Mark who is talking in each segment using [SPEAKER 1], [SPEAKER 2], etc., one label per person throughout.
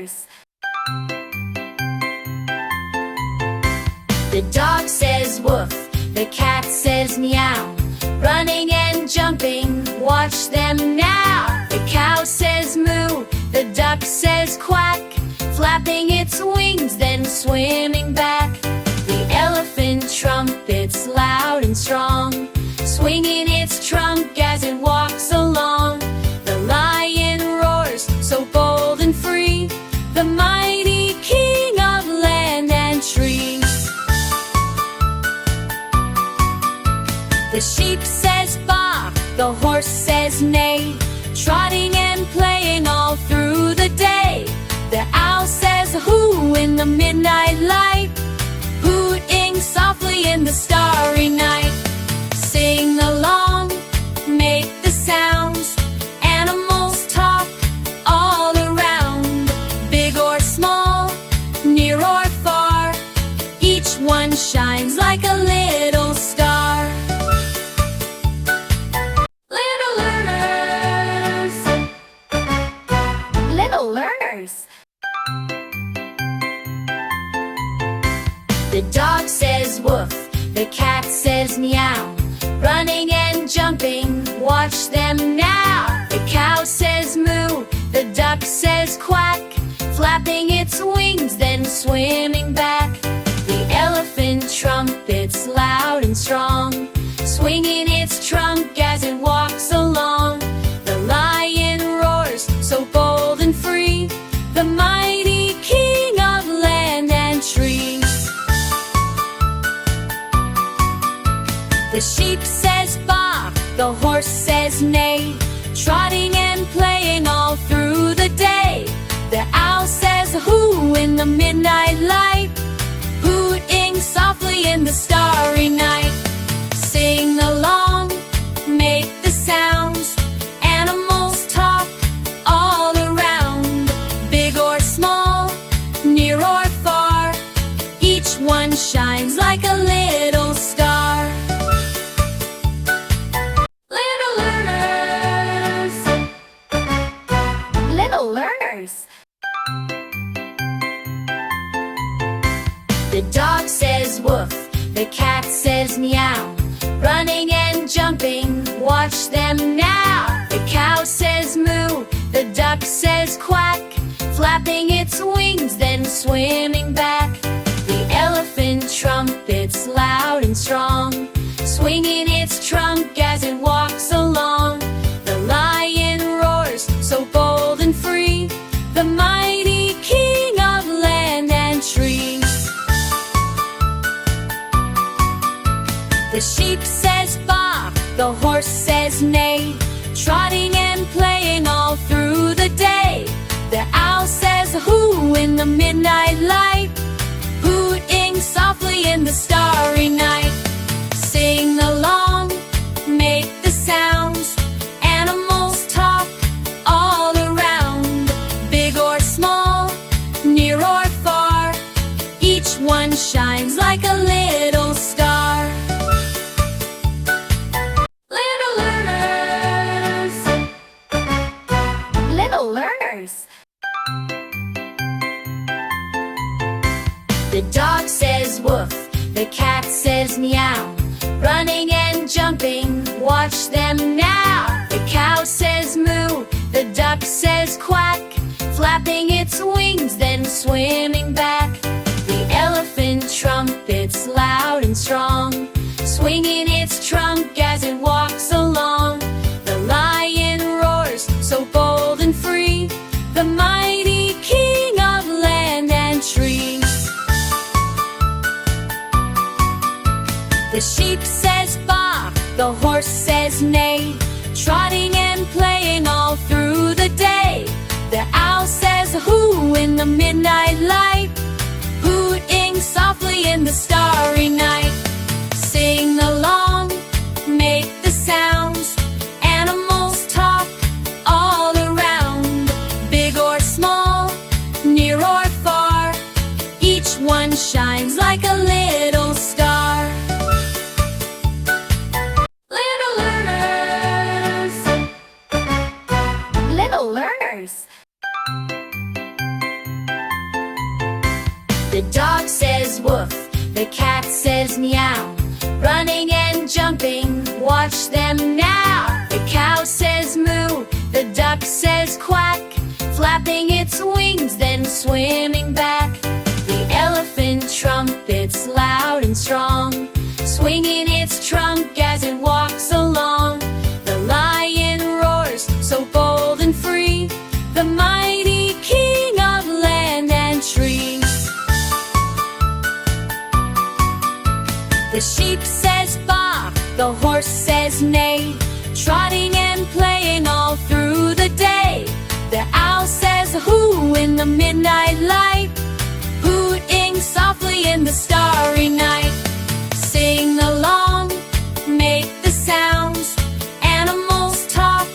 [SPEAKER 1] learners. The dog says woof, the cat says meow. Running and jumping, watch them now. The cow says moo, the duck says quack. Flapping its wings, then swimming back. The elephant trumpets loud and strong, swinging its trunk as it walks along. The lion roars, so bold and free, the mighty king of land and trees. The sheep says baa, the horse says neigh, trotting and playing all through the day. The owl says hoo in the midnight light, hooting softly in the starry night. Sing along, make the sounds, animals talk all around. Big or small, near or far, each one shines like a little star. Little learners, little learners. The dog says woof, the cat says meow. Running and jumping, watch them now. The cow says moo, the duck says quack. Flapping its wings, then swimming back. The elephant trumpets loud and strong, swinging its trunk as it walks along. The lion roars, so bold and free, the mighty king of land and trees. The sheep says baa, the horse says neigh, trotting and playing all through the day. The owl says hoo in the midnight light, hooting softly in the starry night. Sing along, make the sounds, animals talk all around. Big or small, near or far, each one shines like a little star. Little learners, little learners. The dog says woof, the cat says meow. Running and jumping, watch them now. The cow says moo, the duck says quack. Flapping its wings, then swimming back. The elephant trumpets loud and strong, swinging its trunk as it walks along. The lion roars, so bold and free, the mighty king of land and trees. The sheep says baa, the horse says neigh, trotting and playing all through the day. The owl says hoo in the midnight light, hooting softly in the starry night. Sing along, make the sounds, animals talk all around. Big or small, near or far, each one shines like a little star. Little learners, little learners. The dog says woof, the cat says meow. Running and jumping, watch them now. The cow says moo, the duck says quack. Flapping its wings, then swimming back. The elephant trumpets loud and strong, swinging its trunk as it walks along. The lion roars, so bold and free, the mighty king of land and trees. The sheep says baa, the horse says neigh, trotting and playing all through the day. The owl says hoo in the midnight light, hooting softly in the starry night. Sing along, make the sounds, animals talk all around. Big or small, near or far, each one shines like a little star. Little learners, little learners. watch them now. The cow says moo, the duck says quack, flapping its wings, then swimming back. The elephant trumpets loud and strong, swinging its trunk as it walks along. The lion roars, so bold and free, the mighty king of land and trees. The sheep says baa, the horse says neigh, trotting and playing all through the day. The owl says hoo in the midnight light, hooting softly in the starry night. Sing along, make the sounds, animals talk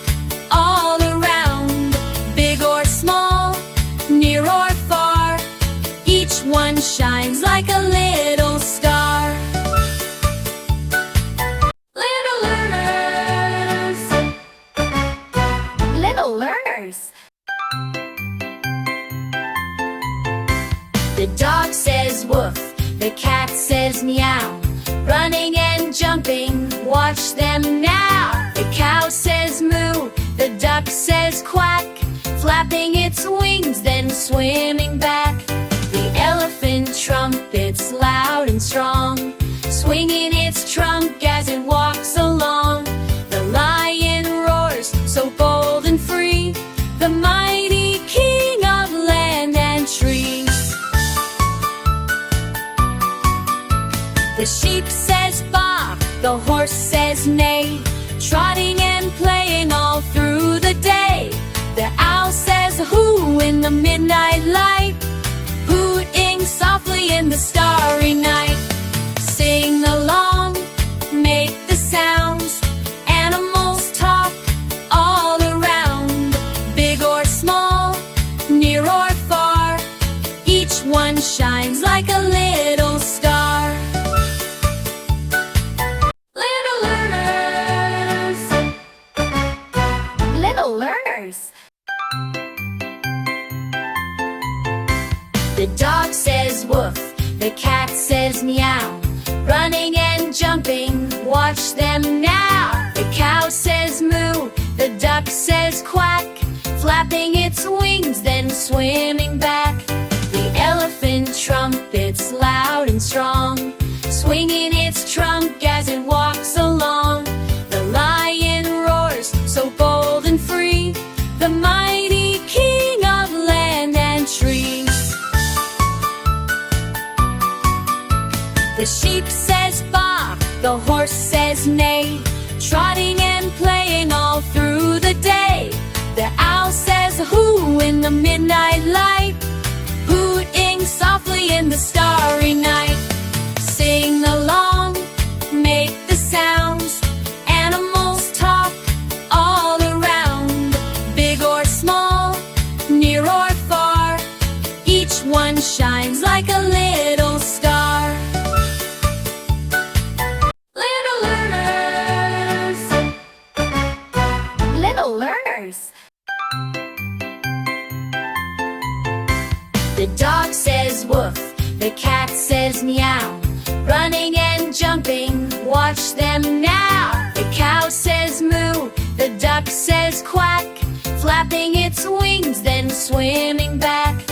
[SPEAKER 1] all around. Big or small, near or far, each one shines like a little star. Little learners, little learners. The dog says woof, the cat says meow, running and jumping, watch them now. The cow says moo, the duck says quack, flapping its wings, then swimming back. The elephant trumpets loud and strong, swinging its trunk as it walks along. The lion roars, so bold and free, the mighty king of land and trees. The sheep says baa, the horse says neigh, trotting and playing all through the day. The owl says hoo in the midnight light, hooting softly in the starry night. Sing along, make the sounds, animals talk all around. Big or small, near or far, each one shines like a little star. Little learners, little learners. The dog says woof, the cat says meow, running and jumping, watch them now. The cow says moo, the duck says quack, flapping its wings, then swimming back. The elephant trumpets loud and strong, swinging its trunk as it walks along. The lion roars, so bold and free, the mighty king of land and trees. The sheep says baa, the horse says neigh, trotting and playing all through the day. The owl says hoo in the midnight light, hooting softly in the starry night. Sing along, make the sounds, animals talk all around. Big or small, near or far, each one shines like a little star. Little learners, little learners. The dog says woof, the cat says meow, running and jumping, watch them now. The cow says moo, the duck says quack, flapping its wings, then swimming back.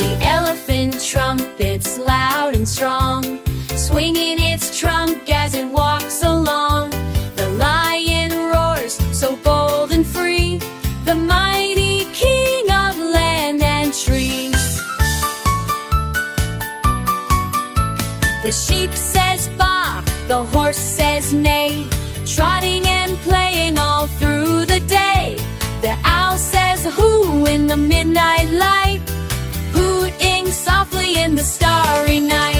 [SPEAKER 1] The elephant trumpets loud and strong, swinging its trunk as it walks along. The lion roars, so bold and free, the mighty king of land and trees. The sheep says baa, the horse says neigh, trotting and playing all through the day. The owl says hoo in the midnight light, hooting softly in the starry night.